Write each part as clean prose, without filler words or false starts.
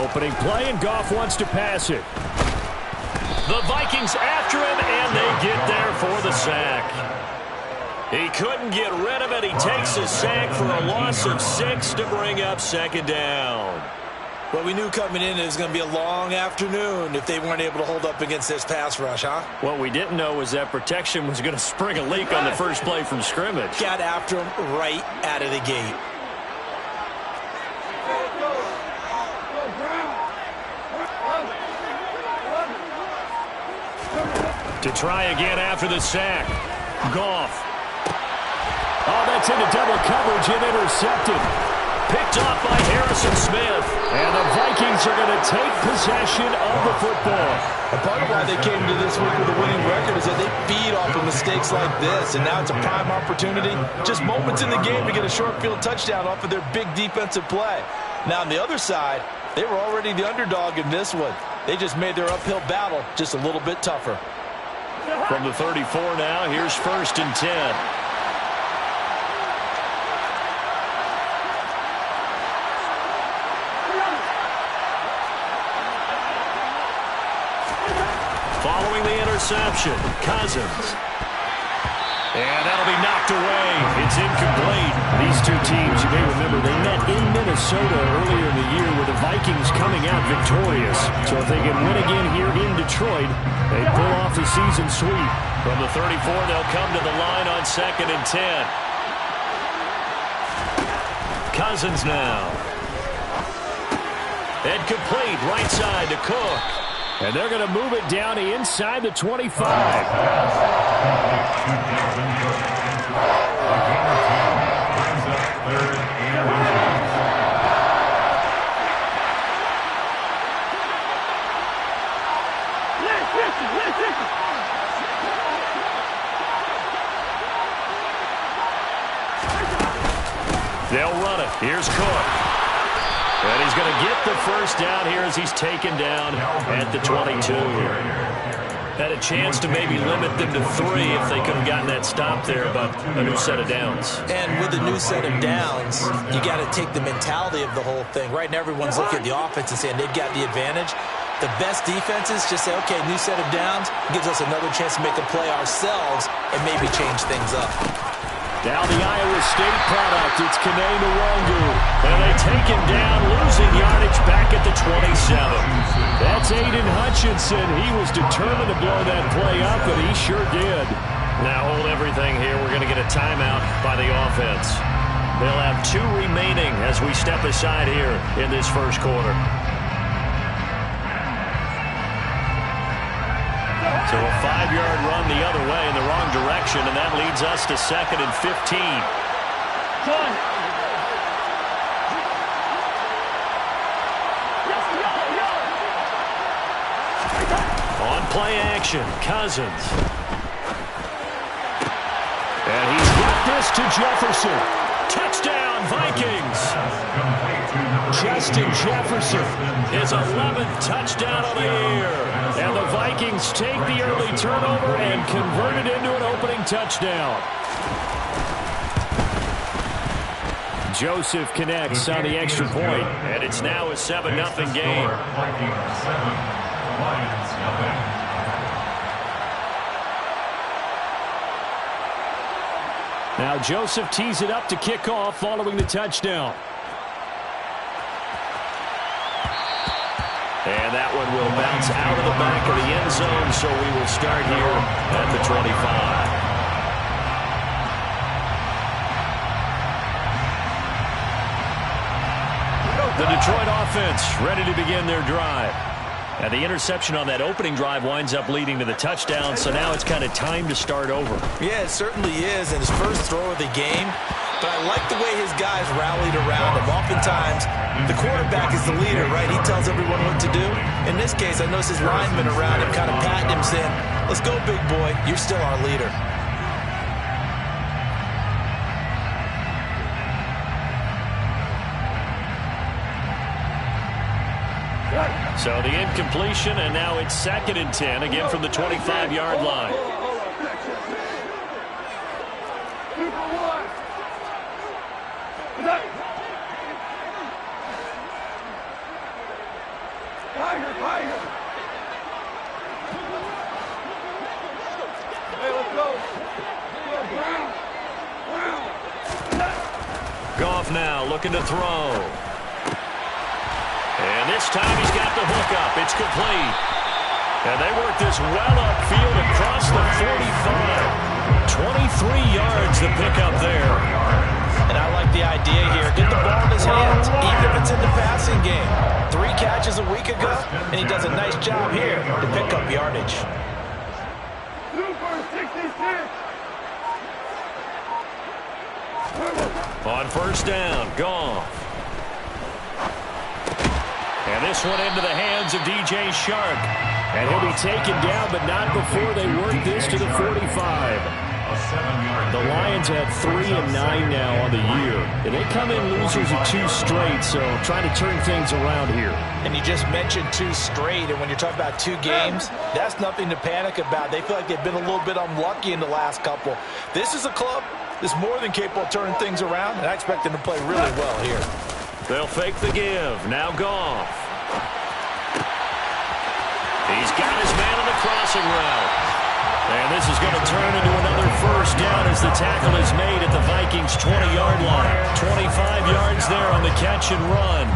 Opening play, and Goff wants to pass it. The Vikings after him, and they get there for the sack. He couldn't get rid of it. He takes a sack for a loss of 6 to bring up second down. Well, we knew coming in it was going to be a long afternoon if they weren't able to hold up against this pass rush, huh? What we didn't know was that protection was going to spring a leak on the first play from scrimmage. Got after him right out of the gate. To try again after the sack. Goff. Oh, that's into double coverage and intercepted. Picked off by Harrison Smith. And the Vikings are going to take possession of the football. And part of why they came to this week with a winning record is that they feed off of mistakes like this. And now it's a prime opportunity. Just moments in the game to get a short field touchdown off of their big defensive play. Now on the other side, they were already the underdog in this one. They just made their uphill battle just a little bit tougher. From the 34 now, here's 1st and 10. Following the interception, Cousins. And that'll be knocked away. It's incomplete. These two teams, you may remember, they met in Minnesota earlier in the year with the Vikings coming out victorious. So if they can win again here in Detroit, they pull off the season sweep. From the 34, they'll come to the line on 2nd and 10. Cousins now. And complete, right side to Cook. And they're going to move it down to inside the 25. They'll run it. Here's Cook. And he's going to get the first down here as he's taken down at the 22. Had a chance to maybe limit them to 3 if they could have gotten that stop there, but a new set of downs. And with a new set of downs, you got to take the mentality of the whole thing. Right now, everyone's looking at the offense and saying they've got the advantage. The best defenses just say, okay, new set of downs gives us another chance to make a play ourselves and maybe change things up. Now the Iowa State product, it's Kene Nwangu. And they take him down, losing yardage back at the 27. That's Aiden Hutchinson. He was determined to blow that play up, and he sure did. Now hold everything here. We're going to get a timeout by the offense. They'll have 2 remaining as we step aside here in this first quarter. So a 5-yard run the other way in the wrong direction, and that leads us to 2nd and 15. On play action, Cousins. And he's got this to Jefferson. Touchdown, Vikings. Justin Jefferson, his 11th touchdown of the year. And the Vikings take the early turnover and convert it into an opening touchdown. Joseph connects on the extra point, and it's now a 7-0 game. Now Joseph tees it up to kick off following the touchdown. And that one will bounce out of the back of the end zone, so we will start here at the 25. The Detroit offense ready to begin their drive. And the interception on that opening drive winds up leading to the touchdown, so now it's kind of time to start over. Yeah, it certainly is, and his first throw of the game. But I like the way his guys rallied around him. Oftentimes, the quarterback is the leader, right? He tells everyone what to do. In this case, I noticed his linemen around him kind of patting him, saying, let's go, big boy. You're still our leader. So the incompletion, and now it's 2nd and 10, again from the 25-yard line. Goff now looking to throw. And this time he's got the hook up. It's complete. And they work this well upfield across the 45. 23 yards to pick up there. And I like the idea here. Get the ball in his hands, even if it's in the passing game. 3 catches a week ago, and he does a nice job here to pick up yardage. On first down, Goff. And this one into the hands of DJ Shark. And he'll be taken down, but not before they work this to the 45. The Lions had 3-9 now on the year. And they come in losers of 2 straight, so trying to turn things around here. And you just mentioned 2 straight, and when you're talking about 2 games, that's nothing to panic about. They feel like they've been a little bit unlucky in the last couple. This is a club that's more than capable of turning things around, and I expect them to play really well here. They'll fake the give. Now Goff. He's got his man on the crossing route. And this is going to turn into another first down as the tackle is made at the Vikings' 20-yard line. 25 yards there on the catch and run.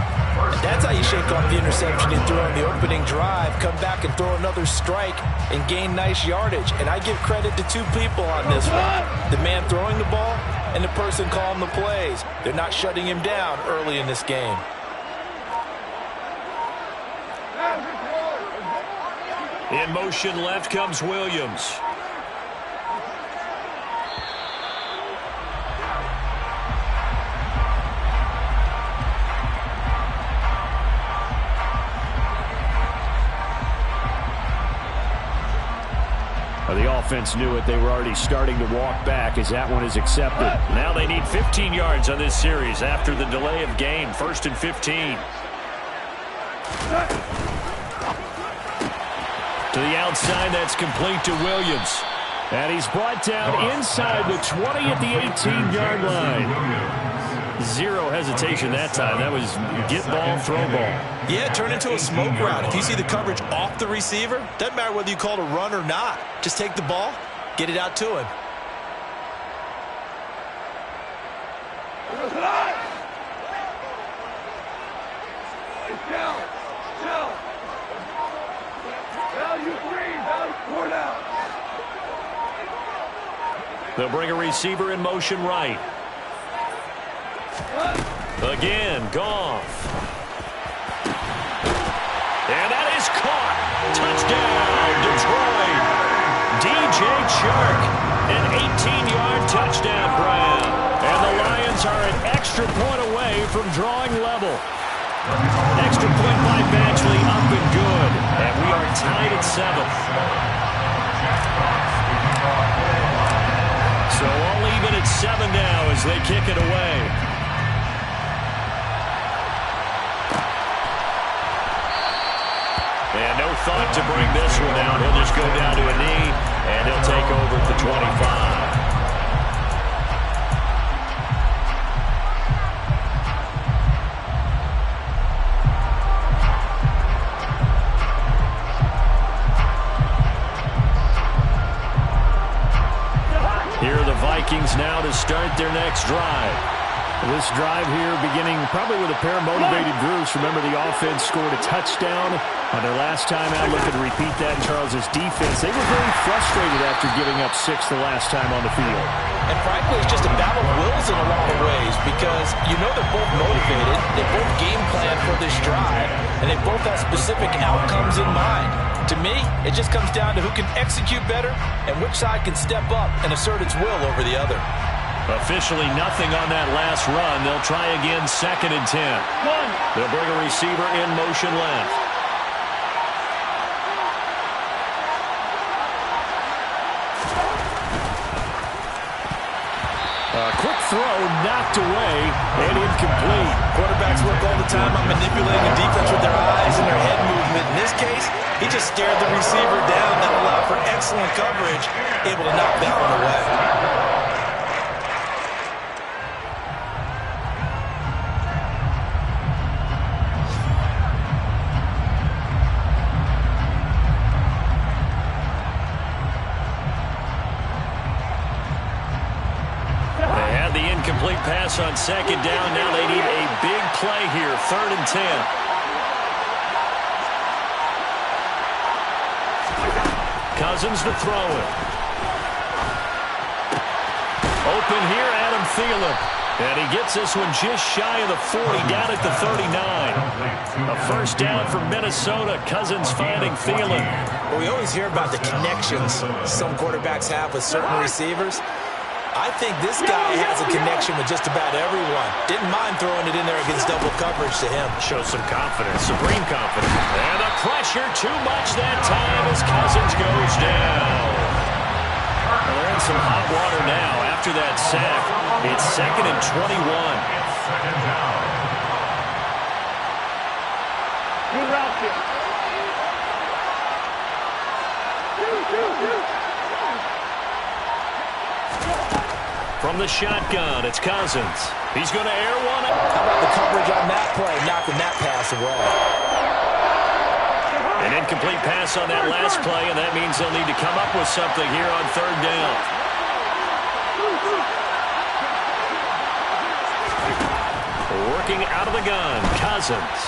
That's how you shake off the interception you threw on the opening drive, come back and throw another strike and gain nice yardage. And I give credit to 2 people on this one. The man throwing the ball and the person calling the plays. They're not shutting him down early in this game. In motion left comes Williams. The offense knew it. They were already starting to walk back as that one is accepted. Now they need 15 yards on this series after the delay of game. 1st and 15. To the outside, that's complete to Williams. And he's brought down inside the 20 at the 18-yard line. 0 hesitation that time. That was get ball, throw ball. Yeah, turn into a smoke route. If you see the coverage off the receiver, doesn't matter whether you call it a run or not. Just take the ball, get it out to him. They'll bring a receiver in motion right. Again, Goff. And that is caught. Touchdown, Detroit. DJ Chark, an 18-yard touchdown grab. And the Lions are an extra point away from drawing level. Extra point by Badgley, up and good. And we are tied at 7. So all even at 7 now as they kick it away. And no thought to bring this one out. He'll just go down to a knee, and he'll take over at the 25. Here are the Vikings now to start their next drive. This drive here beginning probably with a pair of motivated groups. Remember, the offense scored a touchdown on their last time out. Looking to repeat that in Charles's defense. They were very frustrated after giving up 6 the last time on the field. And frankly, it's just a battle of wills in a lot of ways because you know they're both motivated. They both game plan for this drive, and they both have specific outcomes in mind. To me, it just comes down to who can execute better and which side can step up and assert its will over the other. Officially nothing on that last run. They'll try again, 2nd and 10. They'll bring a receiver in motion left. A quick throw knocked away and incomplete. Quarterbacks work all the time on manipulating the defense with their eyes and their head movement. In this case, he just stared the receiver down. That allowed for excellent coverage, able to knock that one away. loss on second down. Now they need a big play here, 3rd and 10. Cousins to throw it. Open here, Adam Thielen. And he gets this one just shy of the 40, down at the 39. A first down for Minnesota. Cousins finding Thielen. Well, we always hear about the connections some quarterbacks have with certain receivers. I think this guy has a connection with just about everyone. Didn't mind throwing it in there against double coverage to him. Shows some confidence, supreme confidence. And the pressure too much that time as Cousins goes down. Well, they're in some hot water now after that sack. It's 2nd and 21. Good route here. From the shotgun, it's Cousins. He's going to air one. How about the coverage on that play, knocking that pass away? An incomplete pass on that last play, and that means they'll need to come up with something here on 3rd down. Working out of the gun, Cousins.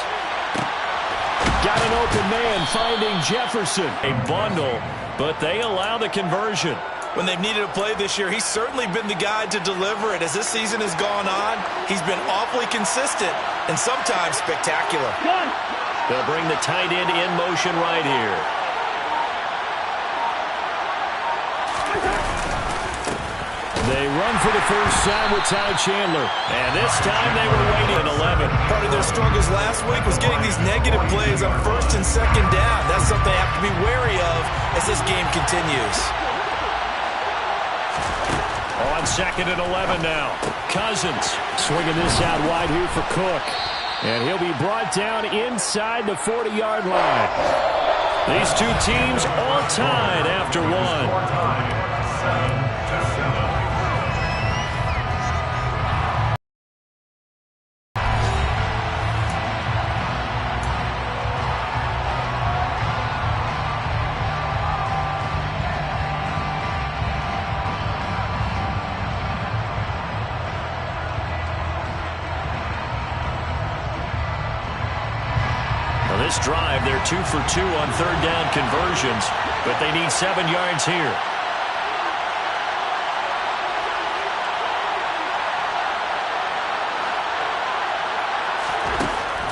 Got an open man finding Jefferson. A bundle, but they allow the conversion. When they've needed a play this year, he's certainly been the guy to deliver it. As this season has gone on, he's been awfully consistent and sometimes spectacular. They'll bring the tight end in motion right here. They run for the first time with Ty Chandler. And this time they were waiting at 11. Part of their struggles last week was getting these negative plays on 1st and 2nd down. That's something they have to be wary of as this game continues. On 2nd and 11 now. Cousins swinging this out wide here for Cook. And he'll be brought down inside the 40-yard line. These two teams all tied after one. This drive, they're 2 for 2 on 3rd down conversions, but they need 7 yards here.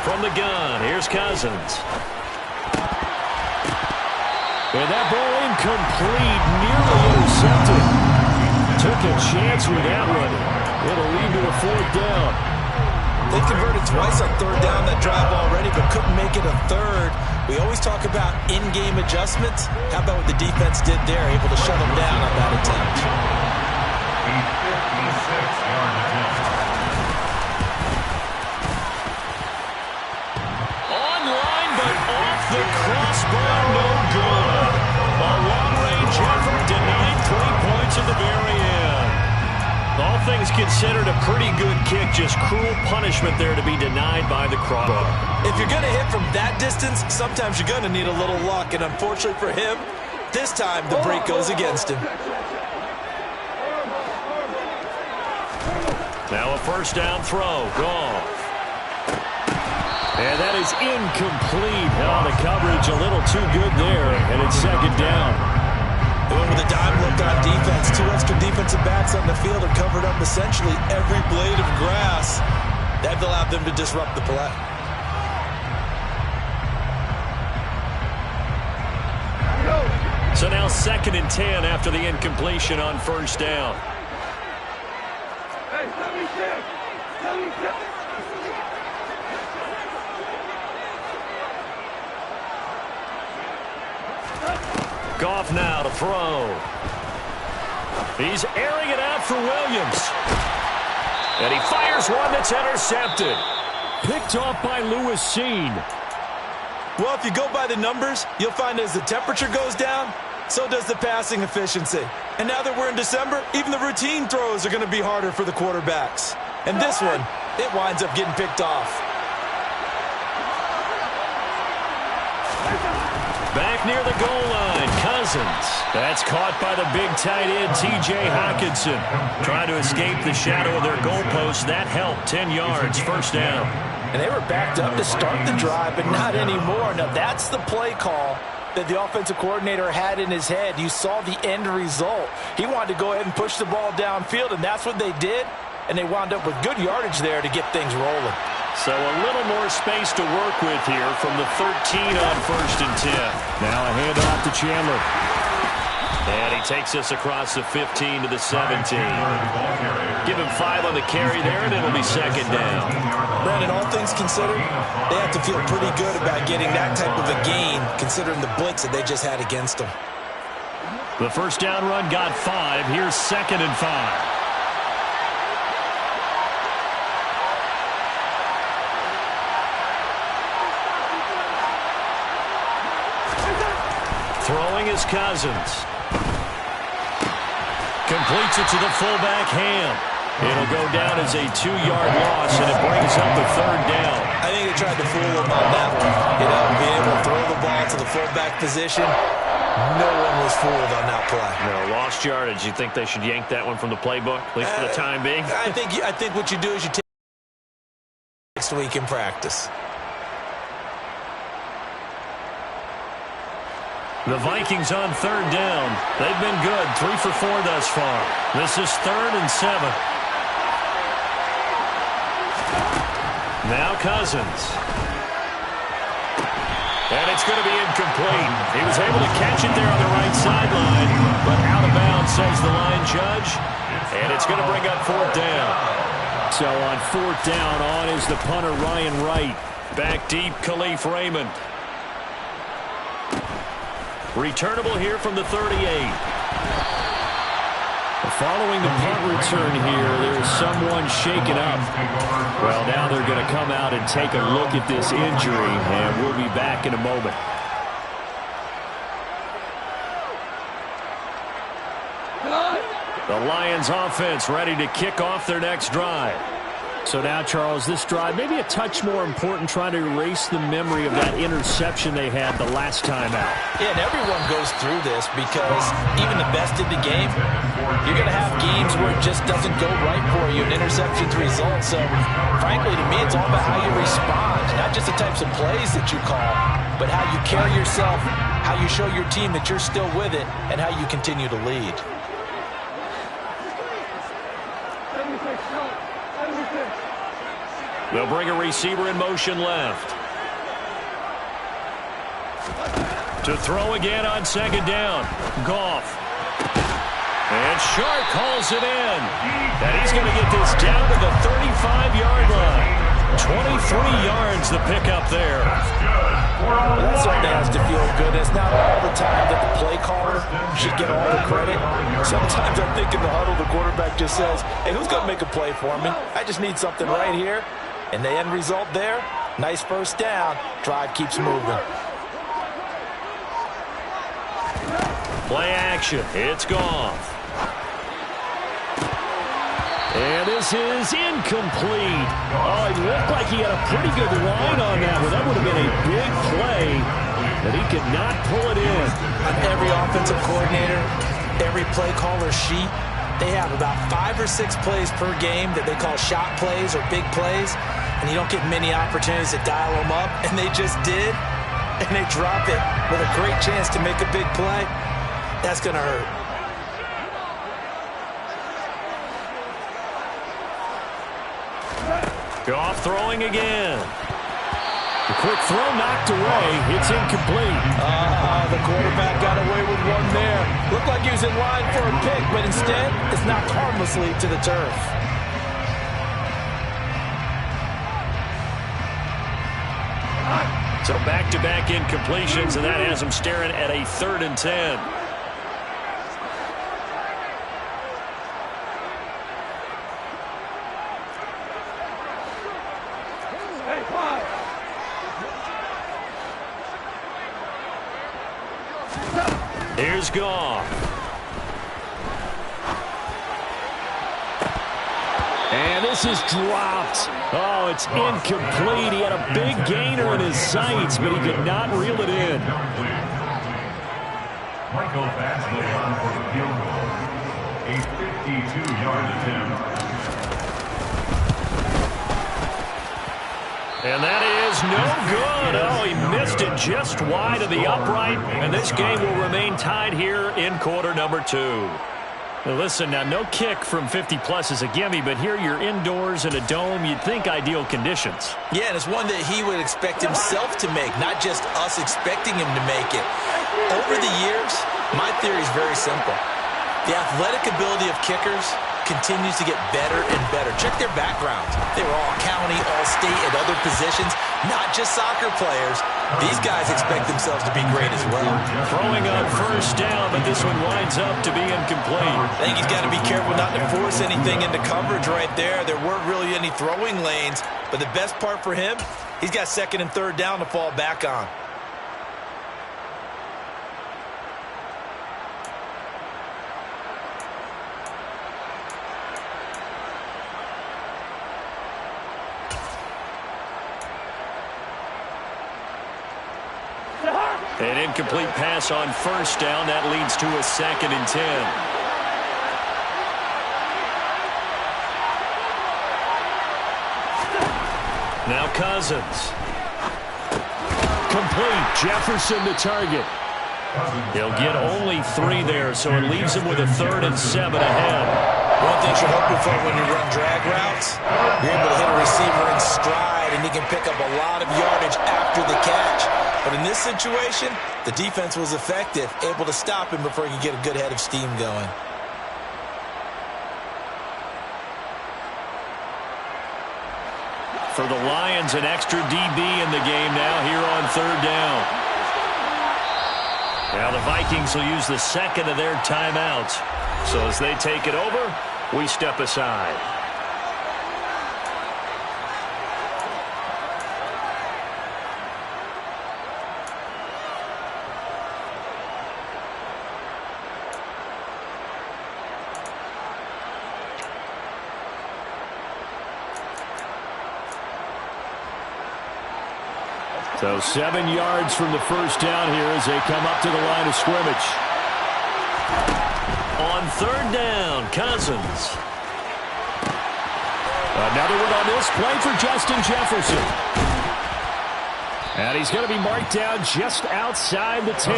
From the gun, here's Cousins. And that ball incomplete, nearly intercepted. Took a chance with that one. It'll lead to a 4th down. They converted twice on 3rd down that drive already, but couldn't make it a 3rd. We always talk about in-game adjustments. How about what the defense did there, able to shut them down on that attempt? A 56-yard attempt. Online, but off the crossbar, no good. A long-range effort denied 3 points at the very end. All things considered, a pretty good kick. Just cruel punishment there to be denied by the crossbar. If you're going to hit from that distance, sometimes you're going to need a little luck. And unfortunately for him, this time the break goes against him. Now a first down throw. Goff. And that is incomplete. Oh, the coverage a little too good there. And it's 2nd down. They went with a dime look on defense. 2 extra defensive backs on the field are covered up essentially every blade of grass. That allowed them to disrupt the play. So now 2nd and 10 after the incompletion on first down. Hey, 76! 76! Goff now to throw. He's airing it out for Williams. And he fires one that's intercepted. Picked off by Lewis Seen. Well, if you go by the numbers, you'll find as the temperature goes down, so does the passing efficiency. And now that we're in December, even the routine throws are going to be harder for the quarterbacks. And this one, it winds up getting picked off. Back near the goal line. Cousins. That's caught by the big tight end, T.J. Hockenson. Trying to escape the shadow of their goalpost. That helped. 10 yards, first down. And they were backed up to start the drive, but not anymore. Now, that's the play call that the offensive coordinator had in his head. You saw the end result. He wanted to go ahead and push the ball downfield, and that's what they did. And they wound up with good yardage there to get things rolling. So a little more space to work with here from the 13 on 1st and 10. Now a handoff to Chandler. And he takes us across the 15 to the 17. Give him 5 on the carry there, and it'll be second down. Brandon, all things considered, they have to feel pretty good about getting that type of a gain, considering the blitz that they just had against them. The first down run got 5. Here's 2nd and 5. Throwing is Cousins. Completes it to the fullback, Ham. It'll go down as a 2-yard loss, and it brings up the 3rd down. I think they tried to fool him on that one. Being able to throw the ball to the fullback position. No one was fooled on that play. No, lost yardage. You think they should yank that one from the playbook, at least for the time being? I think what you do is you take next week in practice. The Vikings on 3rd down. They've been good, 3 for 4 thus far. This is 3rd and 7. Now Cousins. And it's going to be incomplete. He was able to catch it there on the right sideline, but out of bounds, says the line judge. And it's going to bring up 4th down. So on 4th down, on is the punter, Ryan Wright. Back deep, Khalif Raymond. Returnable here from the 38. Following the punt return here, there's someone shaken up. Well, now they're going to come out and take a look at this injury, and we'll be back in a moment. The Lions offense ready to kick off their next drive. So now, Charles, this drive maybe a touch more important, trying to erase the memory of that interception they had the last time out. Yeah, and everyone goes through this because even the best in the game, you're going to have games where it just doesn't go right for you, and interceptions result. So, frankly, to me, it's all about how you respond, not just the types of plays that you call, but how you carry yourself, how you show your team that you're still with it, and how you continue to lead. They'll bring a receiver in motion left. To throw again on 2nd down. Goff. And Sharp calls it in. And he's going to get this down to the 35-yard line. 23 yards the pickup there. Well, that certainly has to feel good. It's not all the time that the play caller should get all the credit. Sometimes I think in the huddle, the quarterback just says, hey, who's going to make a play for me? I just need something right here. And the end result there, nice first down. Drive keeps moving. Play action. It's Goff. And this is incomplete. Oh, it looked like he had a pretty good line on that one. That would have been a big play, but he could not pull it in. On every offensive coordinator, every play caller sheet, they have about 5 or 6 plays per game that they call shot plays or big plays, and you don't get many opportunities to dial them up, and they just did, and they drop it with a great chance to make a big play. That's going to hurt. Goff throwing again. The quick throw knocked away. It's incomplete. The quarterback got away with one there. Looked like he was in line for a pick, but instead, it's knocked harmlessly to the turf. So back-to-back incompletions, and that has him staring at a 3rd and 10. Here's Goff. And this is dropped. Oh, it's incomplete. He had a big gainer in his sights, but he could not reel it in. Michael Badgley on for the field goal. A 52-yard attempt. And that is no good. Oh, he missed it just wide of the upright. And this game will remain tied here in quarter number 2. Now listen, now no kick from 50-plus is a gimme, but here you're indoors in a dome. You'd think ideal conditions. Yeah, and it's one that he would expect himself to make, not just us expecting him to make it. Over the years, my theory is very simple. The athletic ability of kickers continues to get better and better. Check their backgrounds. They were all county, all state, at other positions, not just soccer players. These guys expect themselves to be great as well. Throwing on first down, but this one winds up to be incomplete. I think he's got to be careful not to force anything into coverage right there. There weren't really any throwing lanes, but the best part for him, he's got second and third down to fall back on. An incomplete pass on first down. That leads to a 2nd and 10. Now Cousins. Complete. Jefferson to target. He'll get only 3 there, so it leaves him with a 3rd and 7 ahead. One thing you're hoping for when you run drag routes, you're able to hit a receiver in stride, and he can pick up a lot of yardage after the catch. But in this situation, the defense was effective, able to stop him before he could get a good head of steam going. For the Lions, an extra DB in the game now here on 3rd down. Now the Vikings will use the 2nd of their timeouts. So as they take it over, we step aside. So 7 yards from the first down here as they come up to the line of scrimmage. On 3rd down, Cousins. Another one on this play for Justin Jefferson. And he's going to be marked down just outside the 10.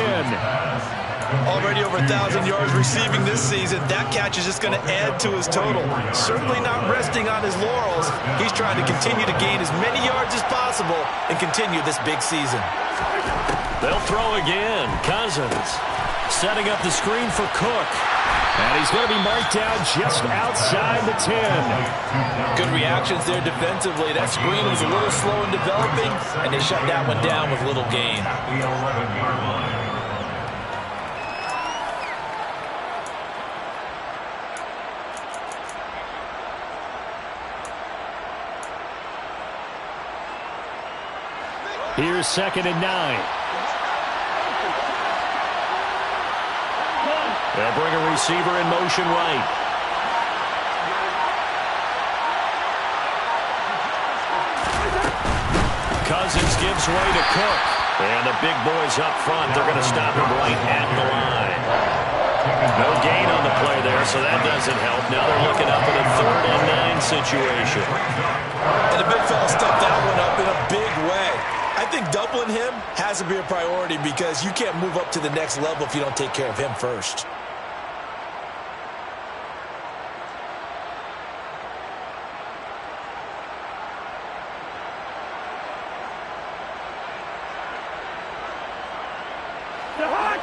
Already over 1,000 yards receiving this season. That catch is just going to add to his total. Certainly not resting on his laurels. He's trying to continue to gain as many yards as possible and continue this big season. They'll throw again. Cousins setting up the screen for Cook. And he's going to be marked down just outside the 10. Good reactions there defensively. That screen was a little slow in developing, and they shut that one down with little gain. The 11-yard line. Here's 2nd and 9. They'll bring a receiver in motion right. Cousins gives way to Cook. And the big boys up front, they're going to stop him right at the line. No gain on the play there, so that doesn't help. Now they're looking up at a 3rd and 9 situation. And the big fella stepped that one up in a big way. I think doubling him has to be a priority because you can't move up to the next level if you don't take care of him first.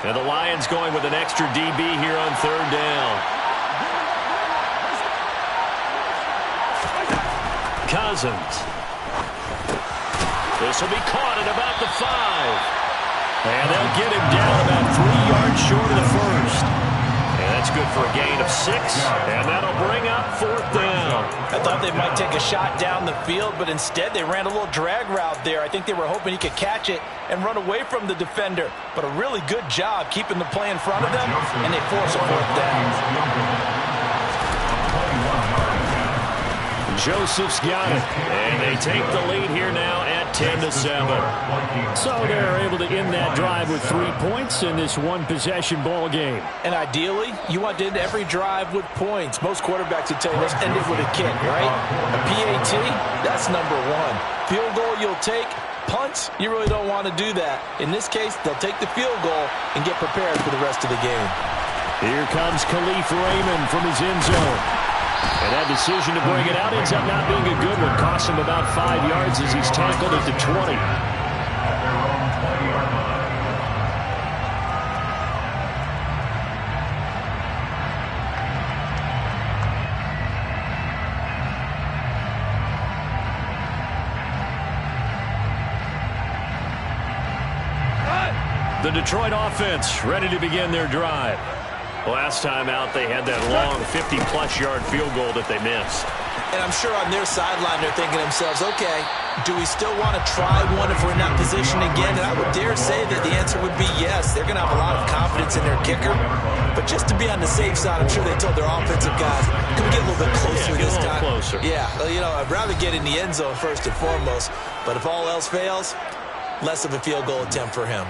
And the Lions going with an extra DB here on 3rd down. Cousins. This will be caught at about the 5. And they'll get him down about 3 yards short of the first. And that's good for a gain of 6. And that'll bring up 4th down. I thought they might take a shot down the field, but instead they ran a little drag route there. I think they were hoping he could catch it and run away from the defender. But a really good job keeping the play in front of them, and they force a 4th down. Joseph's got it. And they take the lead here now at 10-7. So they're able to end that drive with 3 points in this one-possession ball game. And ideally, you want to end every drive with points. Most quarterbacks would tell you, let's end it with a kick, right? A PAT, that's number one. Field goal you'll take. Punts, you really don't want to do that. In this case, they'll take the field goal and get prepared for the rest of the game. Here comes Khalif Raymond from his end zone. And that decision to bring it out ends up not being a good one. Costs him about 5 yards as he's tackled at the 20. At their own 20-yard line. The Detroit offense ready to begin their drive. Last time out, they had that long 50-plus yard field goal that they missed. And I'm sure on their sideline they're thinking to themselves, okay, do we still want to try one if we're in that position again? And I would dare say that the answer would be yes. They're going to have a lot of confidence in their kicker. But just to be on the safe side, I'm sure they told their offensive guys, can we get a little bit closer this time? Closer. Yeah, well, you know, I'd rather get in the end zone first and foremost. But if all else fails, less of a field goal attempt for him.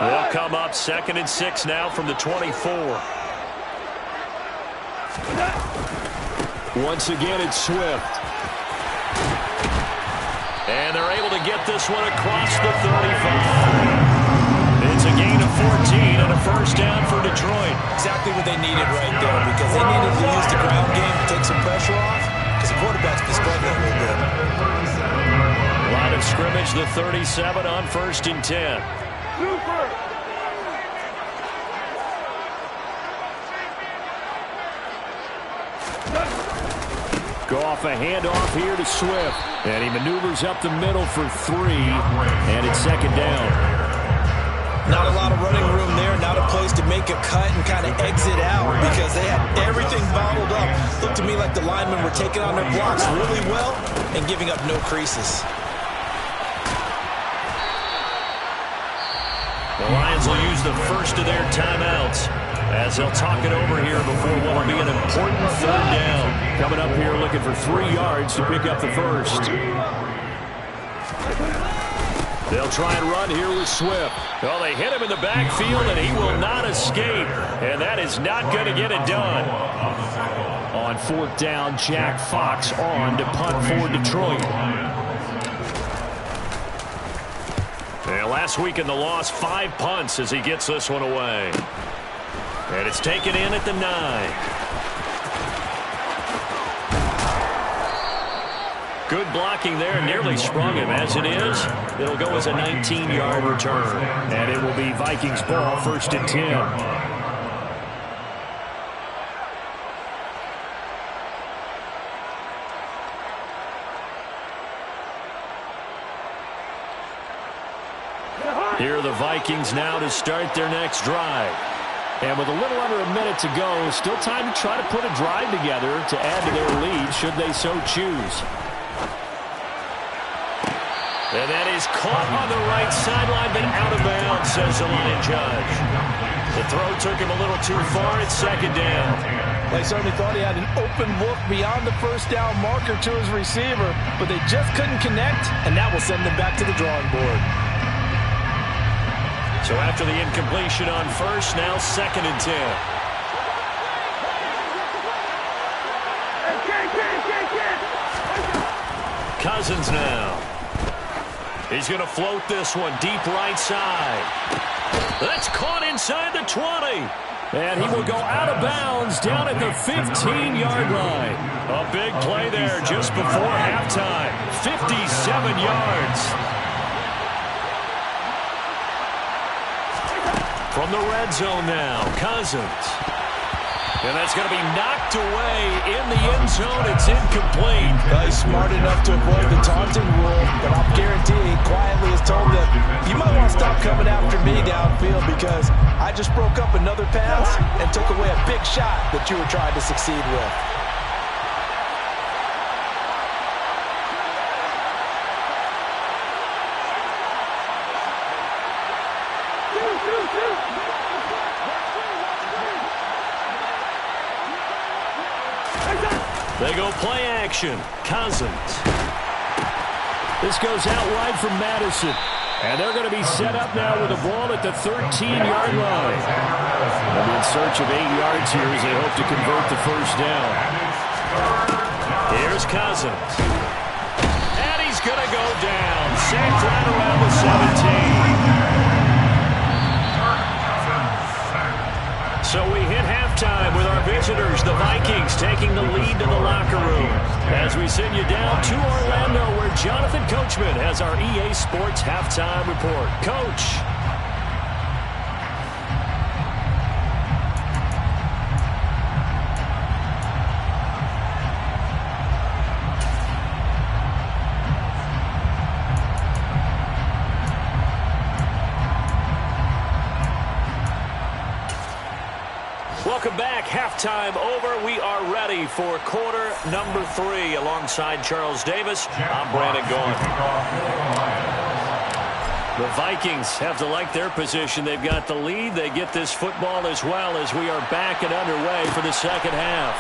Will come up 2nd and 6 now from the 24. Once again, it's Swift. And they're able to get this one across the 35. It's a gain of 14 and a first down for Detroit. Exactly what they needed right there, because they needed to use the ground game to take some pressure off, because the quarterback's been struggling a little bit. Line of scrimmage, the 37 on 1st and 10. Go off a handoff here to Swift. And he maneuvers up the middle for 3. And it's 2nd down. Not a lot of running room there. Not a place to make a cut and kind of exit out, because they had everything bottled up. Looked to me like the linemen were taking on their blocks really well and giving up no creases. The Lions will use the first of their timeouts as they'll talk it over here before what will be an important 3rd down. Coming up here looking for 3 yards to pick up the first. They'll try and run here with Swift. Well, they hit him in the backfield, and he will not escape. And that is not going to get it done. On 4th down, Jack Fox on to punt for Detroit. And last week in the loss, 5 punts as he gets this one away. And it's taken in at the 9. Good blocking there, nearly sprung him. As it is, it'll go as a 19-yard return. And it will be Vikings ball, 1st and 10. Here are the Vikings now to start their next drive. And with a little under a minute to go, still time to try to put a drive together to add to their lead should they so choose. And that is caught on the right sideline, but out of bounds, says the line judge. The throw took him a little too far. It's 2nd down. They certainly thought he had an open look beyond the first down marker to his receiver, but they just couldn't connect, and that will send them back to the drawing board. So after the incompletion on 1st, now 2nd and 10. Cousins now. He's going to float this one deep right side. That's caught inside the 20. And he will go out of bounds down at the 15-yard line. A big play there just before halftime. 57 yards. From the red zone now, Cousins. And that's going to be knocked away in the end zone. It's incomplete. He's smart enough to avoid the taunting rule, but I'll guarantee he quietly has told them, you might want to stop coming after me downfield, because I just broke up another pass and took away a big shot that you were trying to succeed with. They go play action. Cousins. This goes out wide from Madison. And they're going to be set up now with the ball at the 13-yard line. They'll be in search of 8 yards here as they hope to convert the first down. Here's Cousins. And he's going to go down. Sacked right around the 17. So we hit halftime with our visitors, the Vikings, taking the lead to the locker room. As we send you down to Orlando, where Jonathan Coachman has our EA Sports halftime report. Coach. Welcome back. Halftime over. We are ready for quarter number 3. Alongside Charles Davis, I'm Brandon Gaughan. The Vikings have to like their position. They've got the lead. They get this football as well as we are back and underway for the second half.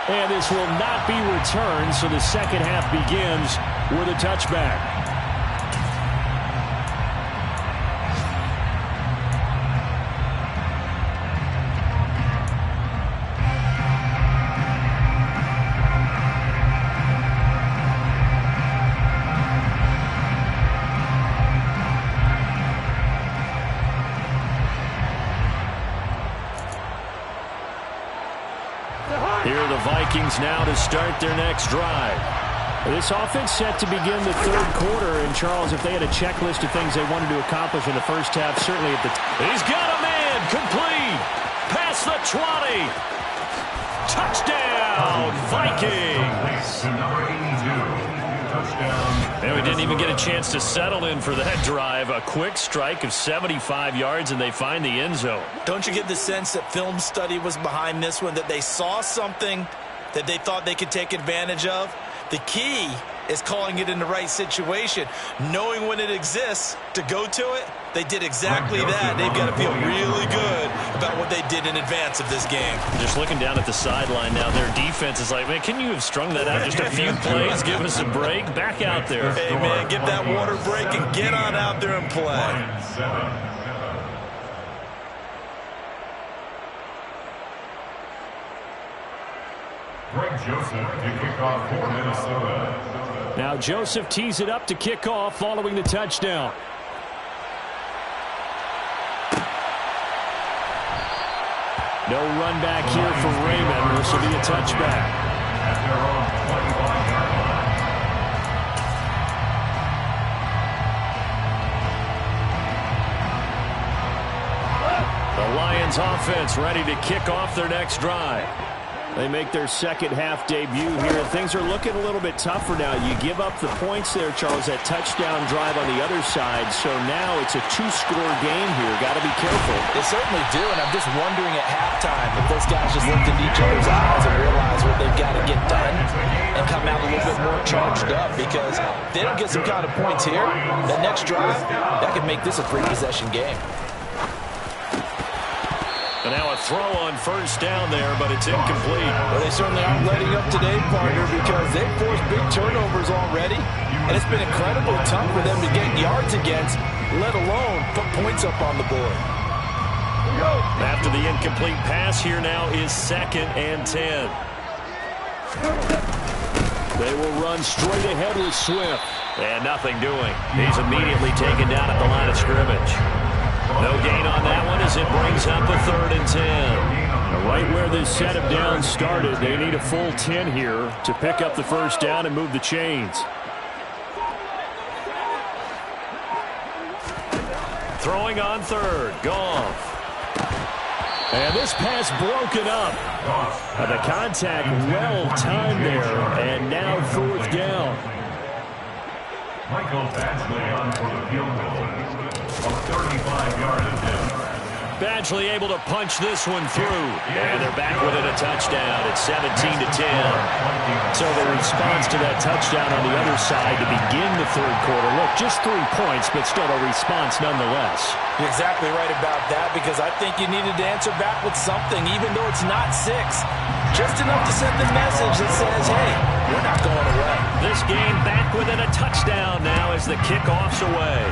And this will not be returned, so the second half begins with a touchback. Here are the Vikings now to start their next drive. This offense set to begin the third quarter. And, Charles, if they had a checklist of things they wanted to accomplish in the first half, certainly at the he's got a man. Complete. Past the 20. Touchdown, Vikings. Number 82. Touchdown. And we didn't even get a chance to settle in for that drive. A quick strike of 75 yards, and they find the end zone. Don't you get the sense that film study was behind this one, that they saw something that they thought they could take advantage of? The key is calling it in the right situation, knowing when it exists to go to it. They did exactly that. They've got to feel really good about what they did in advance of this game. Just looking down at the sideline now, their defense is like, man, can you have strung that out just a few plays? Give us a break. Back out there. Hey, man, give that water break and get on out there and play. Greg Joseph to kick off for Minnesota. Now Joseph tees it up to kick off following the touchdown. No run back here for Raymond. This will be a touchback. At their own 25-yard line. The Lions offense ready to kick off their next drive. They make their second half debut here. Things are looking a little bit tougher now. You give up the points there, Charles, that touchdown drive on the other side. So now it's a 2-score game here. Got to be careful. They certainly do, and I'm just wondering at halftime if those guys just looked into each other's eyes and realized what they've got to get done and come out a little bit more charged up, because if they don't get some kind of points here, that next drive, that could make this a 3-possession game. And now a throw on first down there, but it's incomplete. Well, they certainly aren't letting up today, partner, because they've forced big turnovers already, and it's been incredibly tough for them to get yards against, let alone put points up on the board. After the incomplete pass, here now is 2nd and 10. They will run straight ahead with Swift. And nothing doing. He's immediately taken down at the line of scrimmage. No gain on that one as it brings up a 3rd and 10. Now, right where this set of downs started, they need a full 10 here to pick up the first down and move the chains. Throwing on 3rd. Goff. And this pass broken up. The contact well timed there, and now 4th down. Michael Badgley on for the field goal. A 35-yard attempt. Badgley able to punch this one through. And they're back within a touchdown. It's 17-10. So the response to that touchdown on the other side to begin the third quarter. Look, just 3 points, but still a response nonetheless. You're exactly right about that, because I think you needed to answer back with something, even though it's not 6. Just enough to send the message that says, hey, we're not going away. This game back within a touchdown now as the kickoff's away.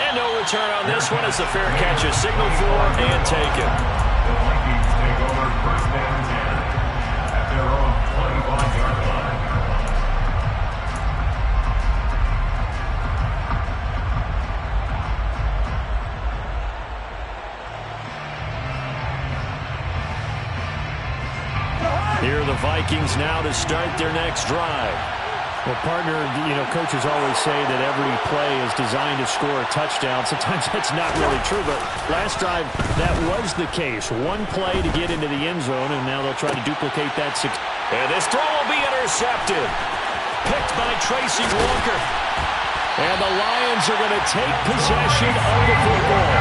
And no return on this one as the fair catch is signaled for and taken. The Vikings take over first and 10 at their own 25-yard line. Here are the Vikings now to start their next drive. Well, partner, coaches always say that every play is designed to score a touchdown. Sometimes that's not really true, but last drive, that was the case. One play to get into the end zone, and now they'll try to duplicate that. And this throw will be intercepted. Picked by Tracy Walker. And the Lions are going to take possession of the football.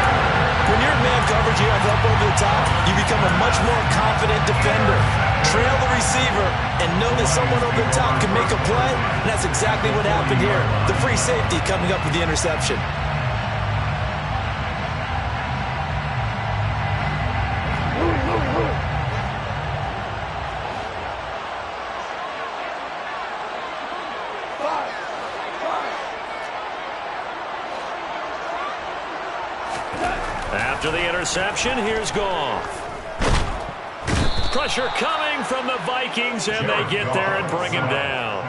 When you're in man coverage, you have up over the top, you become a much more confident defender. Trail the receiver and know that someone over the top can make a play, and that's exactly what happened here. The free safety coming up with the interception. After the interception, here's Goff. Pressure coming from the Vikings, and they get there and bring him down.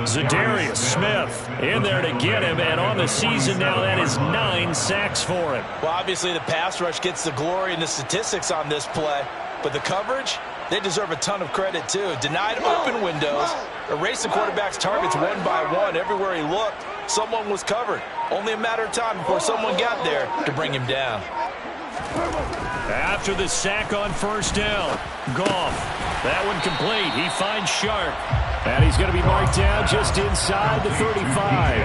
Zadarius Smith in there to get him, and on the season now, that is 9 sacks for him. Well, obviously the pass rush gets the glory and the statistics on this play, but the coverage, they deserve a ton of credit too. Denied open windows, erased the quarterback's targets one by one. Everywhere he looked, someone was covered. Only a matter of time before someone got there to bring him down. After the sack on first down, Goff, that one complete. He finds Sharp, and he's going to be marked down just inside the 35.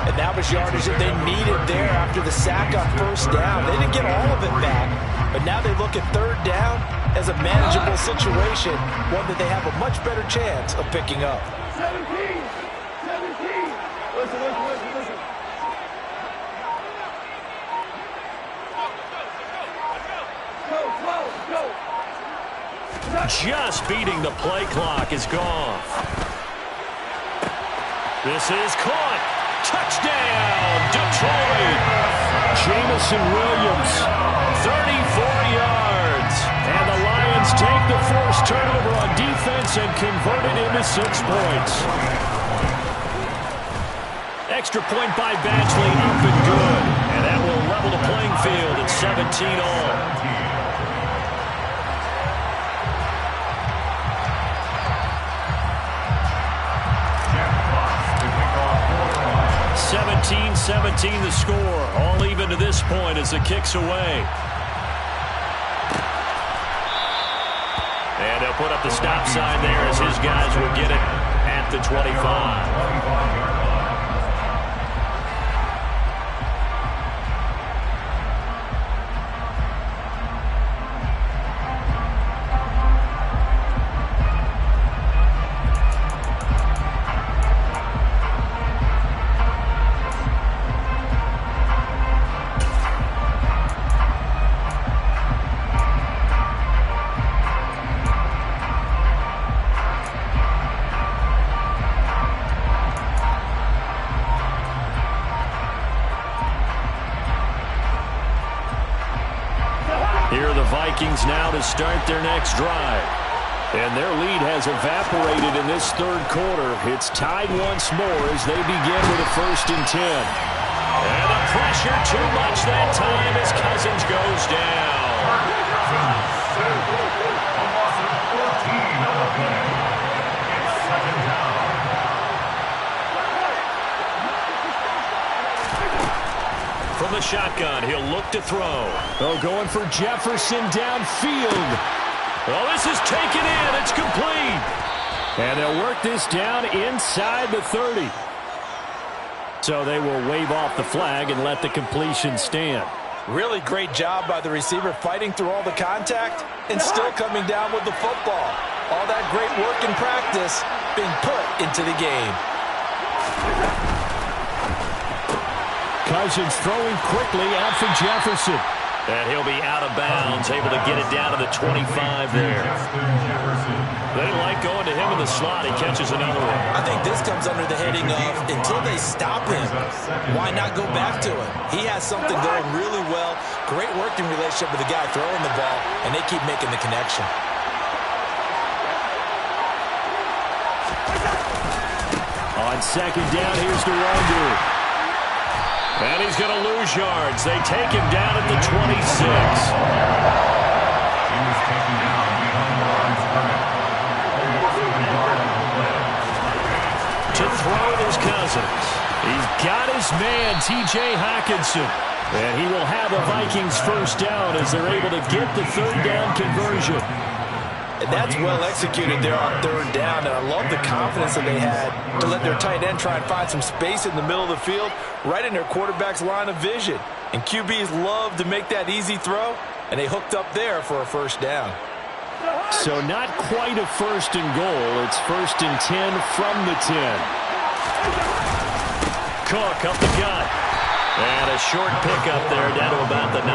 And that was yardage that they needed there after the sack on first down. They didn't get all of it back, but now they look at third down as a manageable situation, one that they have a much better chance of picking up. 17. Listen. Go. Just beating the play clock is Goff. This is caught. Touchdown, Detroit. Jamison Williams, 34 yards. And the Lions take the first turnover on defense and convert it into 6 points. Extra point by Badgley, up and good. And that will level the playing field at 17 all. 17-17 the score. All even to this point as the kick's away. And they'll put up the stop sign there as his guys will get it at the 25. Vikings now to start their next drive. And their lead has evaporated in this third quarter. It's tied once more as they begin with a 1st and 10. And the pressure too much that time as Cousins goes down. From the shotgun, he'll look to throw. Oh, going for Jefferson downfield. Well, this is taken in. It's complete. And they'll work this down inside the 30. So they will wave off the flag and let the completion stand. Really great job by the receiver fighting through all the contact and still coming down with the football. All that great work in practice being put into the game. Cousins throwing quickly out for Jefferson. And he'll be out of bounds, able to get it down to the 25 there. They like going to him in the slot. He catches another one. I think this comes under the heading of until they stop him, why not go back to him? He has something going really well. Great working relationship with the guy throwing the ball, and they keep making the connection. On second down, here's Nwogu. And he's going to lose yards. They take him down at the 26. He was taken down behind the line of scrimmage. To throw it is Cousins. He's got his man, T.J. Hockenson. And he will have a Vikings first down as they're able to get the third down conversion. And that's well executed there on third down. And I love the confidence that they had to let their tight end try and find some space in the middle of the field, right in their quarterback's line of vision. And QBs love to make that easy throw, and they hooked up there for a first down. So not quite a first and goal. It's first and 10 from the 10. Cook up the gut. And a short pickup there down to about the 9.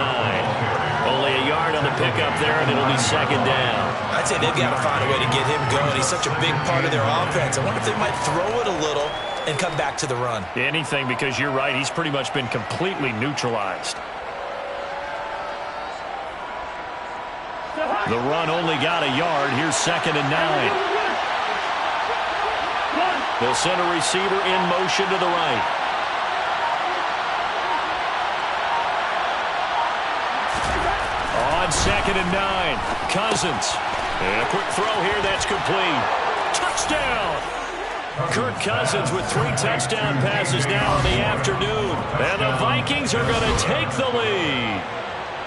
Only a yard on the pickup there, and it'll be second down. I'd say they've got to find a way to get him going. He's such a big part of their offense. I wonder if they might throw it a little and come back to the run. Anything, because you're right. He's pretty much been completely neutralized. The run only got a yard. Here's second and 9. They'll send a receiver in motion to the right. On second and 9, Cousins. And a quick throw here, that's complete. Touchdown! Kirk Cousins with 3 touchdown passes now in the afternoon. And the Vikings are going to take the lead.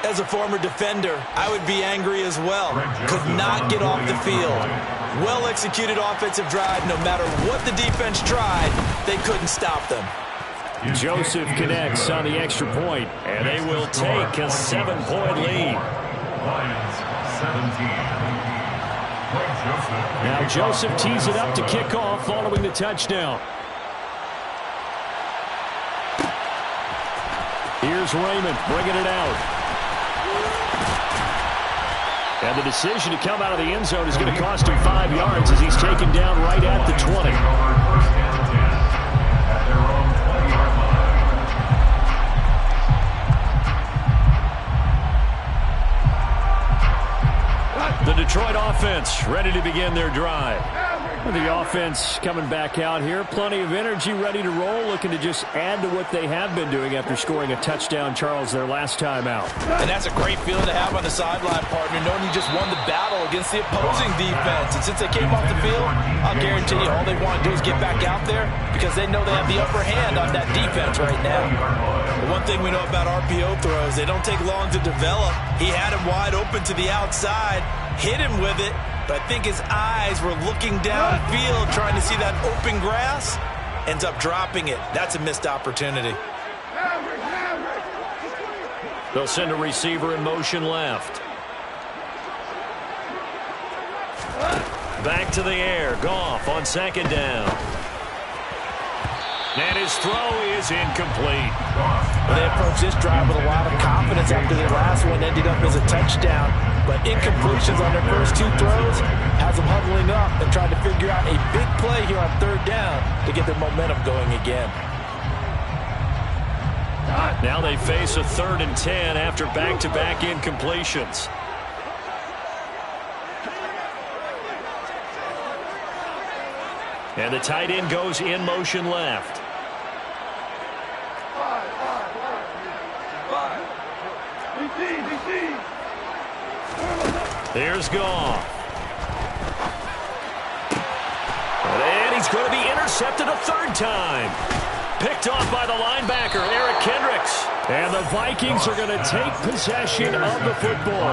As a former defender, I would be angry as well. Could not get off the field. Well-executed offensive drive. No matter what the defense tried, they couldn't stop them. Joseph connects on the extra point, and they will take a 7-point lead. Lions 17. Now Joseph tees it up to kick off following the touchdown. Here's Raymond bringing it out. And the decision to come out of the end zone is going to cost him 5 yards as he's taken down right at the 20. The Detroit offense ready to begin their drive. The offense coming back out here. Plenty of energy, ready to roll, looking to just add to what they have been doing after scoring a touchdown, Charles, their last time out. And that's a great feeling to have on the sideline, partner, knowing you just won the battle against the opposing defense. And since they came off the field, I'll guarantee you all they want to do is get back out there because they know they have the upper hand on that defense right now. The one thing we know about RPO throws, they don't take long to develop. He had him wide open to the outside, hit him with it, but I think his eyes were looking downfield trying to see that open grass. Ends up dropping it. That's a missed opportunity. They'll send a receiver in motion left. Back to the air. Goff on second down. And his throw is incomplete. They approached this drive with a lot of confidence after their last one ended up as a touchdown. But incompletions on their first 2 throws has them huddling up and trying to figure out a big play here on third down to get their momentum going again. Now they face a 3rd and 10 after back-to-back incompletions. And the tight end goes in motion left. Here's Goff. And he's going to be intercepted a 3rd time. Picked off by the linebacker, Eric Kendricks. And the Vikings are going to take possession of the football.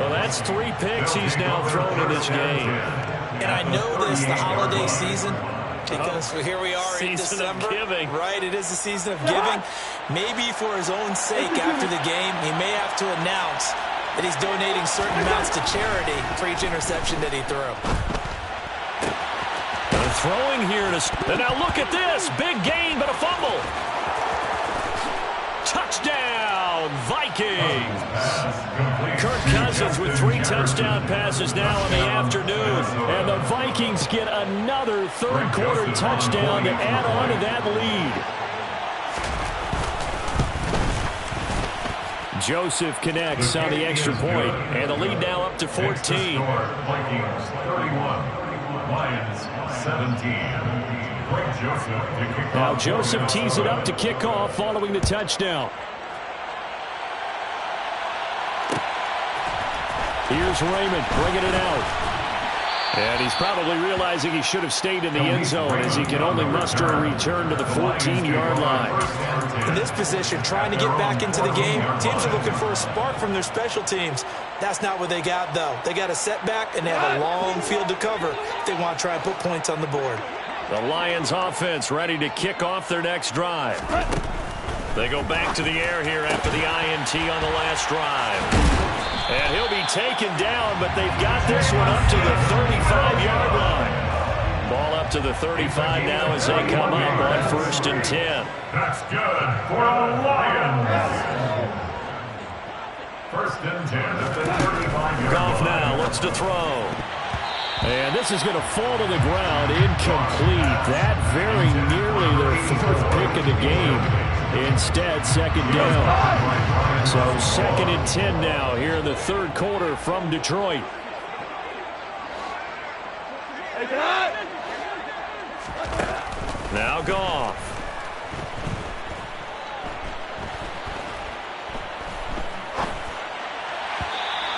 Well, that's 3 picks he's now thrown in this game. And I know this, the holiday season Because here we are in December. Season of giving. Right, it is the season of giving. Maybe for his own sake after the game, he may have to announce that he's donating certain amounts to charity for each interception that he threw. Throwing here and now look at this. Big gain, but a fumble. Touchdown, Vikings. Kirk Cousins with 3 touchdown passes now in the afternoon. And the Vikings get another third-quarter touchdown to add on to that lead. Joseph connects on the extra point, and the lead now up to 14. Vikings 31, Lions 17. Now Joseph tees it up to kick off following the touchdown. Here's Raymond bringing it out. And he's probably realizing he should have stayed in the end zone as he can only muster a return to the 14-yard line. In this position, trying to get back into the game, teams are looking for a spark from their special teams. That's not what they got, though. They got a setback, and they have a long field to cover if they want to try and put points on the board. The Lions offense ready to kick off their next drive. They go back to the air here after the INT on the last drive. And he'll be taken down, but they've got this one up to the 35-yard line. Ball up to the 35 now as they come up on 1st and 10. That's good for the Lions. 1st and 10 at the 35-yard Goff now looks to throw. And this is going to fall to the ground, incomplete. That very nearly their 4th pick of the game. Instead, 2nd down. So 2nd and 10 now here in the 3rd quarter from Detroit. Now Goff.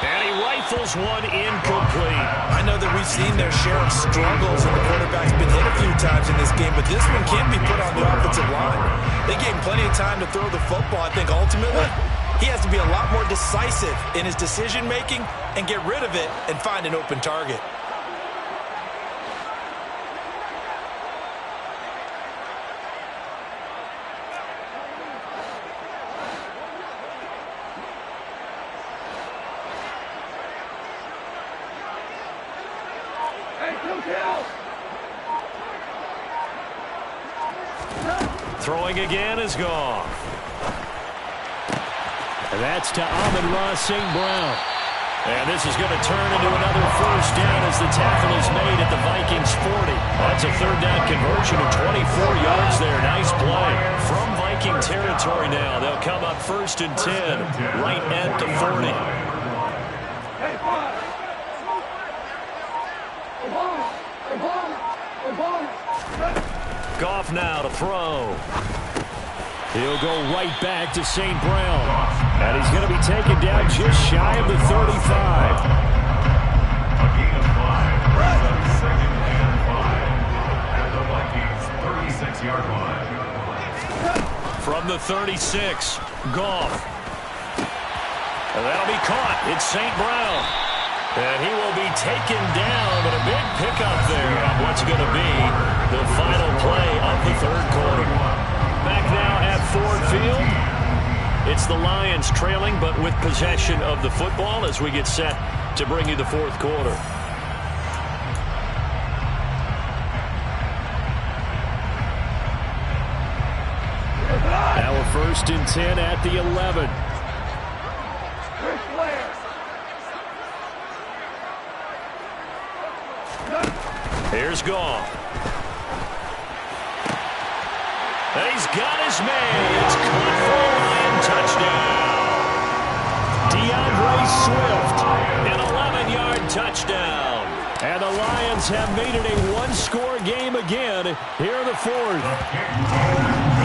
And he rifles one incomplete. I know that we've seen their share of struggles, and the quarterback's been hit a few times in this game, but this one can't be put on the offensive line. They gave him plenty of time to throw the football. I think ultimately he has to be a lot more decisive in his decision-making and get rid of it and find an open target. Throwing again is Goff. And that's to Amon-Ra St. Brown. And this is going to turn into another 1st down as the tackle is made at the Vikings 40. That's a 3rd down conversion of 24 yards there. Nice play. From Viking territory now, they'll come up 1st and 10, right at the 40. Goff now to throw. He'll go right back to St. Brown. And he's going to be taken down just shy of the 35. A gain of 5. Brings up 2nd and 5 at the Vikings 36-yard line. From the 36, Goff. And that'll be caught. It's St. Brown. And he will be taken down, but a big pickup there on what's going to be the final play of the 3rd quarter. Back now at Ford Field. It's the Lions trailing, but with possession of the football as we get set to bring you the 4th quarter. Now we're 1st and 10 at the 11. Here's Goff. And he's got his man. It's caught for a Lion touchdown. DeAndre Swift, an 11-yard touchdown. And the Lions have made it a one-score game again here in the 4th.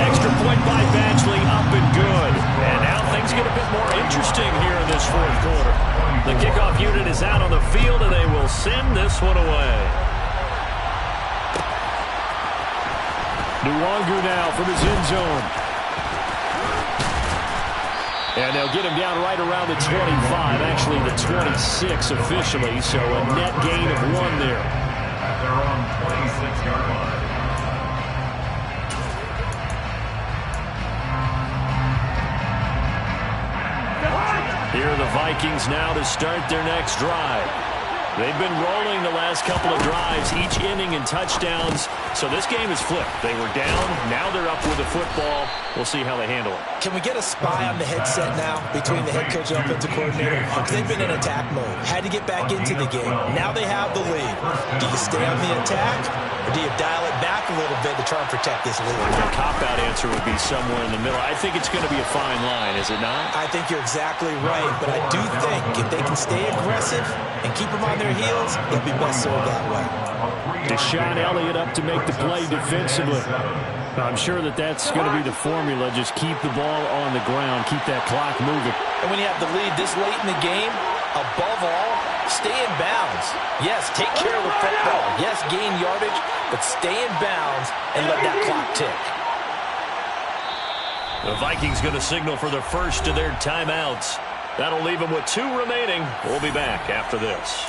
Extra point by Badgley, up and good. And now things get a bit more interesting here in this 4th quarter. The kickoff unit is out on the field, and they will send this one away. Nwangu now from his end zone. And they'll get him down right around the 25, actually the 26 officially, so a net gain of 1 there. At their own 26-yard line. Here are the Vikings now to start their next drive. They've been rolling the last couple of drives, each inning in touchdowns. So this game is flipped. They were down. Now they're up with the football. We'll see how they handle it. Can we get a spy on the headset now between the head coach and offensive coordinator? Because they've been in attack mode. Had to get back into the game. Now they have the lead. Do you stay on the attack, or do you dial it back a little bit to try and protect this lead? The cop-out answer would be somewhere in the middle. I think it's going to be a fine line, is it not? I think you're exactly right, but I do think if they can stay aggressive and keep them on their heels, they'll be best served that way. Deshaun Elliott up to make the play defensively. I'm sure that's going to be the formula. Just keep the ball on the ground. Keep that clock moving. And when you have the lead this late in the game, above all, stay in bounds. Yes, take care of the football. Yes, gain yardage, but stay in bounds and let that clock tick. The Vikings going to signal for the first of their timeouts. That'll leave them with 2 remaining. We'll be back after this.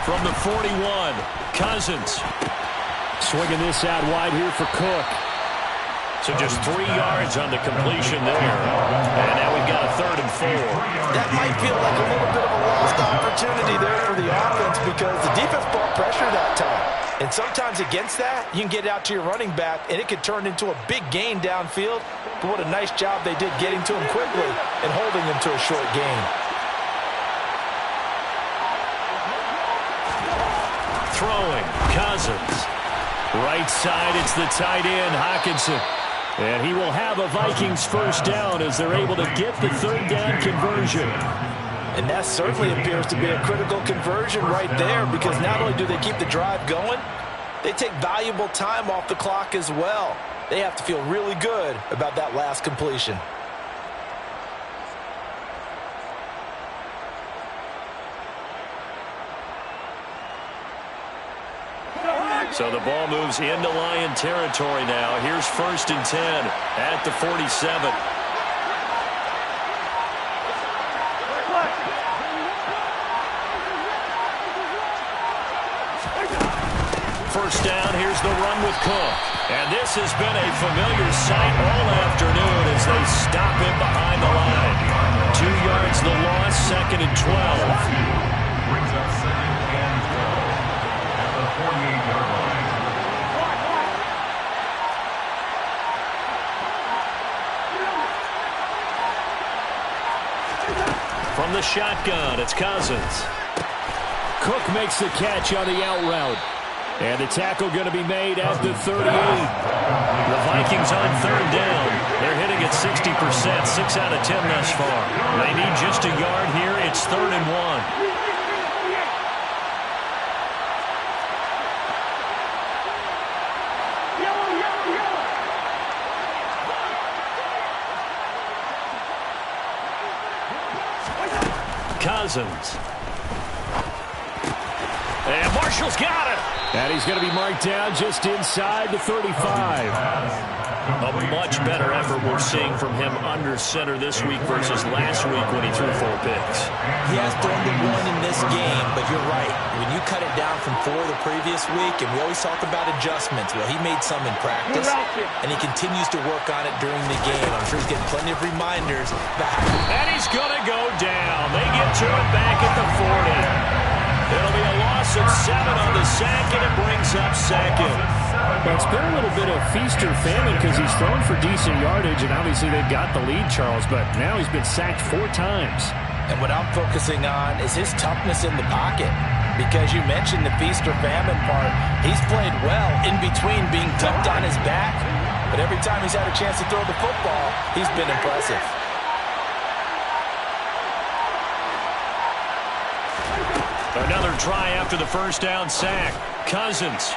From the 41, Cousins. Swinging this out wide here for Cook. So just 3 yards on the completion there. And now we've got a 3rd and 4. That might feel like a little bit of a lost opportunity there for the offense because the defense brought pressure that time. And sometimes against that, you can get it out to your running back, and it could turn into a big gain downfield. But what a nice job they did getting to him quickly and holding him to a short gain. Throwing, Cousins. Right side, it's the tight end, Hockenson. And he will have a Vikings first down as they're able to get the 3rd down conversion. And that certainly appears to be a critical conversion right there because not only do they keep the drive going, they take valuable time off the clock as well. They have to feel really good about that last completion. So the ball moves into Lion territory now. Here's 1st and 10 at the 47. First down, here's the run with Cook. And this has been a familiar sight all afternoon as they stop him behind the line. 2 yards the loss, 2nd and 12. Brings up 2nd and 12 at the 48-yard line. From the shotgun, it's Cousins. Cook makes the catch on the out route. And the tackle going to be made at the 38. The Vikings on 3rd down. They're hitting at 60%, 6 out of 10 thus far. They need just a yard here. It's 3rd and 1. Cousins. And Marshall's got it. And he's going to be marked down just inside the 35. A much better effort we're seeing from him under center this week versus last week when he threw 4 picks. He has thrown the 1 in this game, but you're right. When you cut it down from 4 the previous week, and we always talk about adjustments, well, he made some in practice, and he continues to work on it during the game. I'm sure he's getting plenty of reminders about and he's going to go down. They get to it back at the 40. It'll be a loss of 7 on the sack, and it brings up 2nd. Well, it's been a little bit of feast or famine because he's thrown for decent yardage, and obviously they've got the lead, Charles, but now he's been sacked 4 times. And what I'm focusing on is his toughness in the pocket. Because you mentioned the feast or famine part. He's played well in between being dumped on his back. But every time he's had a chance to throw the football, he's been impressive. Another try after the first down sack. Cousins.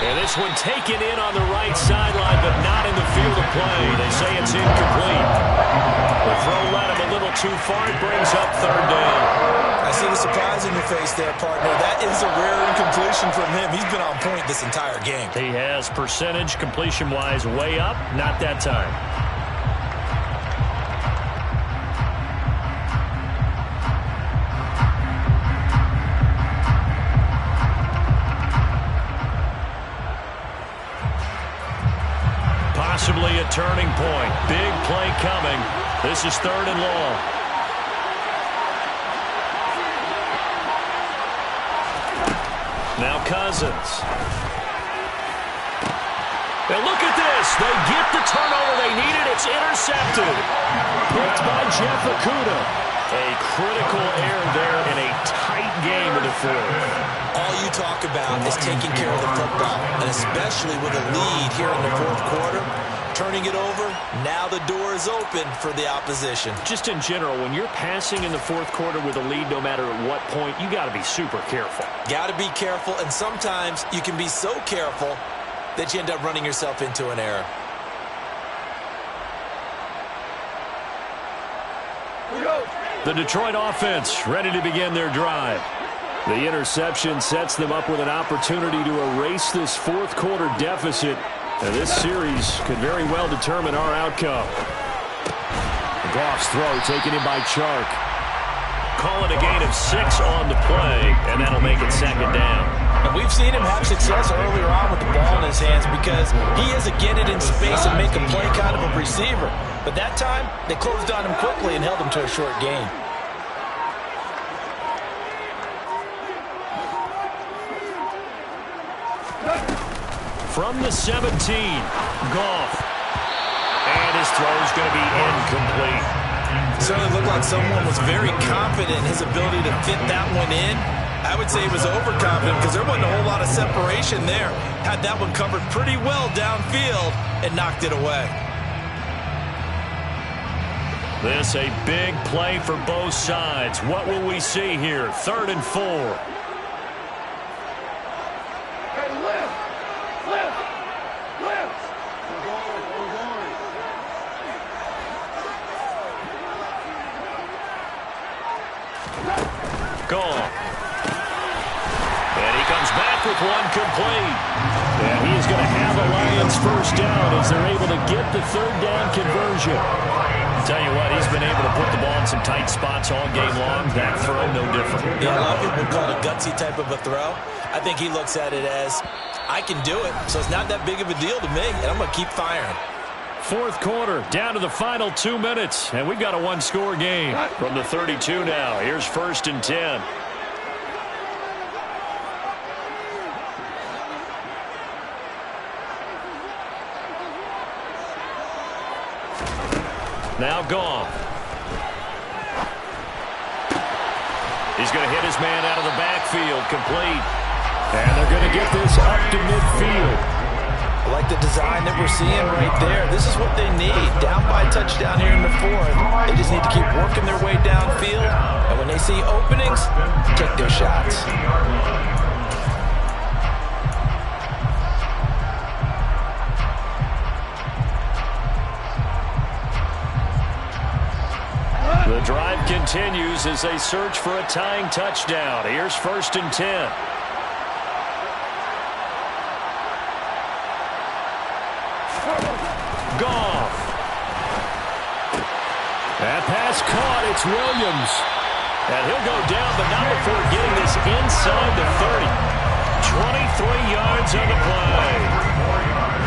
And this one taken in on the right sideline, but not in the field of play. They say it's incomplete. The throw led him a little too far. It brings up third down. I see the surprise in your face there, partner. That is a rare incompletion from him. He's been on point this entire game. He has percentage completion-wise way up. Not that time. Possibly a turning point. Big play coming. This is third and long. Now Cousins. And look at this. They get the turnover they needed. It's intercepted. Picked by Jeff Okudah. A critical error there in a tight game in the fourth. All you talk about is taking care of the football, and especially with a lead here in the fourth quarter, turning it over, now the door is open for the opposition. Just in general, when you're passing in the fourth quarter with a lead, no matter at what point, you got to be super careful. Got to be careful, and sometimes you can be so careful that you end up running yourself into an error. The Detroit offense ready to begin their drive. The interception sets them up with an opportunity to erase this fourth quarter deficit. And this series could very well determine our outcome. Goff's throw taken in by Chark. Call it a gain of 6 on the play, and that'll make it second down. And we've seen him have success earlier on with the ball in his hands because he is a get it in space and make a play kind of a receiver. But that time, they closed on him quickly and held him to a short gain. From the 17, Goff. And his throw is going to be incomplete. Certainly looked like someone was very confident in his ability to fit that one in. I would say he was overconfident because there wasn't a whole lot of separation there. Had that one covered pretty well downfield and knocked it away. This a big play for both sides. What will we see here? 3rd and 4. Gone. And he comes back with one complete. And he is going to have a Lions first down as they're able to get the third down conversion. Tell you what, he's been able to put the ball in some tight spots all game long. That throw, no different. Yeah, a lot of people call it a gutsy type of a throw. I think he looks at it as, I can do it, so it's not that big of a deal to me, and I'm going to keep firing. Fourth quarter, down to the final 2 minutes, and we've got a one-score game. From the 32 now, here's 1st and 10. Now Goff. He's going to hit his man out of the backfield, complete. And they're going to get this up to midfield. I like the design that we're seeing right there. This is what they need. Down by a touchdown here in the fourth. They just need to keep working their way downfield. And when they see openings, take their shots. The drive continues as they search for a tying touchdown. Here's 1st and 10. Goff. That pass caught. It's Williams. And he'll go down, but not before getting this inside the 30. 23 yards on the play.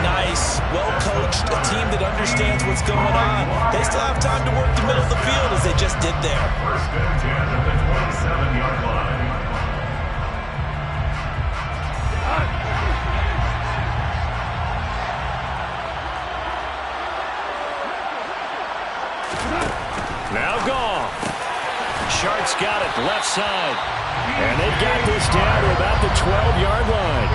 Nice. Well coached. A team that understands what's going on. They still have time to work the middle of the field as they just did there. 1st and 10 at the 27-yard line. Now Goff. Shark's got it, left side. And they've got this down to about the 12-yard line.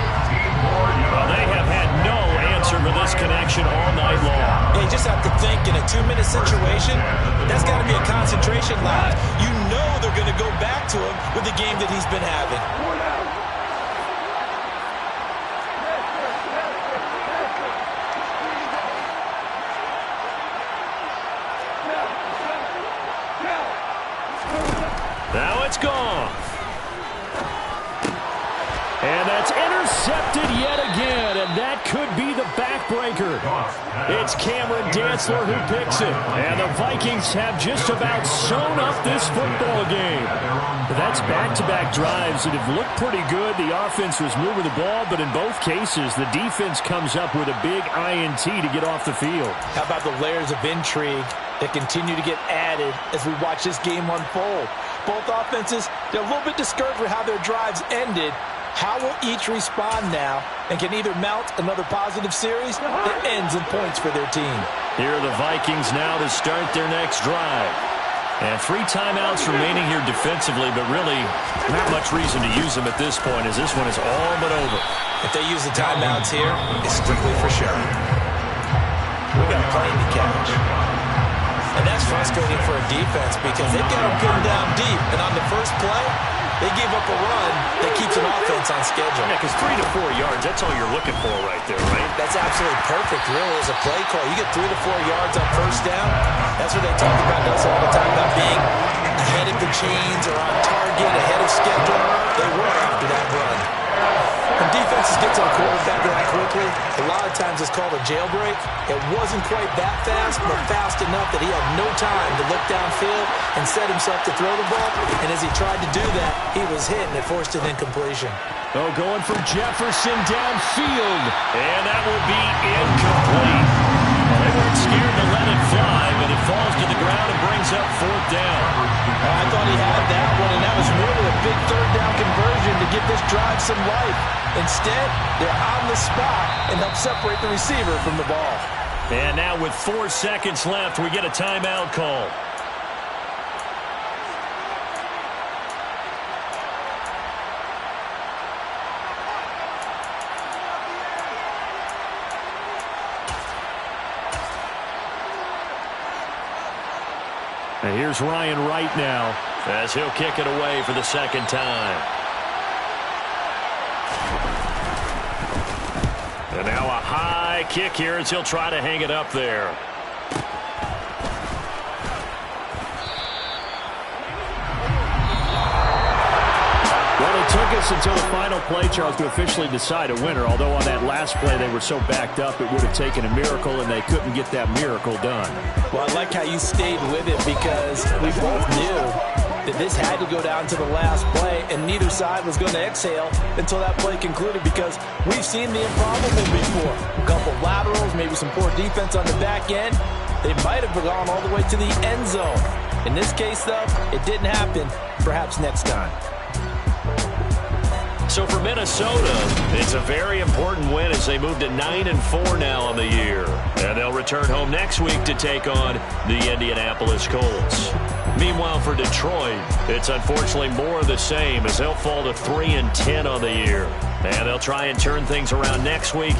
Well, they have had no answer for this connection all night long. Yeah, you just have to think in a 2-minute situation, that's got to be a concentration lapse. You know they're going to go back to him with the game that he's been having. Now it's gone. And that's intercepted yet again, and that could be the backbreaker. It's Cameron Dantzler who picks it, and the Vikings have just about sewn up this football game. That's back-to-back drives that have looked pretty good. The offense was moving the ball, but in both cases, the defense comes up with a big INT to get off the field. How about the layers of intrigue that continue to get added as we watch this game unfold? Both offenses, they're a little bit discouraged with how their drives ended. How will each respond now and can either mount another positive series that ends in points for their team? Here are the Vikings now to start their next drive. And 3 timeouts remaining here defensively, but really not much reason to use them at this point as this one is all but over. If they use the timeouts here, it's strictly for sure. We got plenty to catch. And that's frustrating for a defense because they've got them pinned down deep. And on the first play, they give up a run that keeps an offense on schedule. Yeah, because 3 to 4 yards, that's all you're looking for right there, right? That's absolutely perfect, really, as a play call. You get 3 to 4 yards on first down. That's what they talk about us all the time, about being ahead of the chains or on target, ahead of schedule. They were after that run. When defenses get to the quarterback that quickly, a lot of times it's called a jailbreak. It wasn't quite that fast, but fast enough that he had no time to look downfield and set himself to throw the ball. And as he tried to do that, he was hit and it forced an incompletion. Oh, going for Jefferson downfield. And that will be incomplete. Well, they weren't scared to let it fly, but it falls to the ground and brings up 4th down. I thought he had that one, and that was really a big 3rd down conversion to give this drive some life. Instead, they're on the spot and help separate the receiver from the ball. And now with 4 seconds left, we get a timeout call. And here's Ryan Wright now as he'll kick it away for the 2nd time. And now a high kick here as he'll try to hang it up there. Well, it took us until the final play, Charles, to officially decide a winner. Although on that last play they were so backed up it would have taken a miracle, and they couldn't get that miracle done. Well, I like how you stayed with it because we both knew that this had to go down to the last play, and neither side was going to exhale until that play concluded because we've seen the improbable before. A couple laterals, maybe some poor defense on the back end. They might have gone all the way to the end zone. In this case, though, it didn't happen. Perhaps next time. So for Minnesota, it's a very important win as they move to 9-4 now on the year. And they'll return home next week to take on the Indianapolis Colts. Meanwhile, for Detroit, it's unfortunately more of the same as they'll fall to 3-10 on the year. And they'll try and turn things around next week.